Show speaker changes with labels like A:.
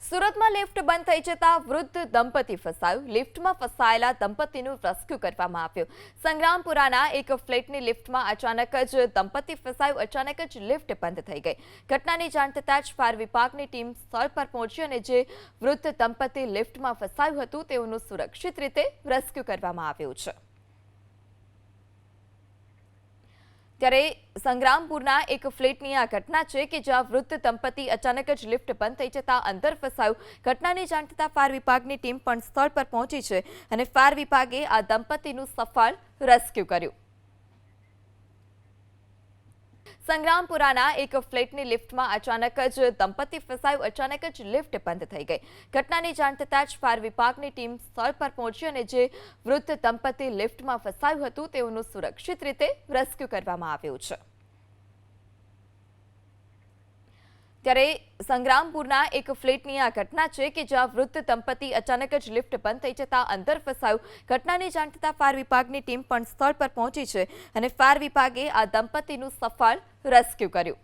A: સુરતમાં લિફ્ટ બંધ થઈ જતા વૃદ્ધ દંપતી ફસાયું. લિફ્ટમાં ફસાયેલા દંપતીનું રેસ્ક્યુ કરવામાં આવ્યું. સંગ્રામપુરાના એક ફ્લેટની લિફ્ટમાં અચાનક જ દંપતી ફસાયું. અચાનક જ લિફ્ટ બંધ થઈ ગઈ. ઘટનાની જાણ થતાં જ ફાયર વિભાગની ટીમ સ્થળ પર પહોંચી અને જે વૃદ્ધ દંપતી લિફ્ટમાં ફસાયું હતું તેઓનું સુરક્ષિત રીતે રેસ્ક્યુ કરવામાં આવ્યું છે. ત્યારે સંગ્રામપુરના એક ફ્લેટની આ ઘટના છે કે જ્યાં વૃદ્ધ દંપતી અચાનક જ લિફ્ટ બંધ થઈ જતા અંદર ફસાયું. ઘટનાની જાણ થતાં ફાયર વિભાગની ટીમ પણ સ્થળ પર પહોંચી છે અને ફાયર વિભાગે આ દંપતીનું સફળ રેસ્ક્યુ કર્યું. સંગ્રામપુરાના એક ફ્લેટની લિફ્ટમાં અચાનક જ દંપતી ફસાયું. અચાનક જ લિફ્ટ બંધ થઈ ગઈ. ઘટનાની જાણ થતાં જ ફાયર વિભાગની ટીમ સ્થળ પર પહોંચી અને જે વૃદ્ધ દંપતી લિફ્ટમાં ફસાયું હતું તેઓનું સુરક્ષિત રીતે રેસ્ક્યુ કરવામાં આવ્યું છે. ત્યારે સંગ્રામપુરના એક ફ્લેટની આ ઘટના છે કે જ્યાં વૃદ્ધ દંપતી અચાનક જ લિફ્ટ બંધ થઈ જતા અંદર ફસાયું. ઘટનાની જાણ થતાં ફાયર વિભાગની ટીમ પણ સ્થળ પર પહોંચી છે અને ફાયર વિભાગે આ દંપતીનું સફળ રેસ્ક્યુ કર્યું.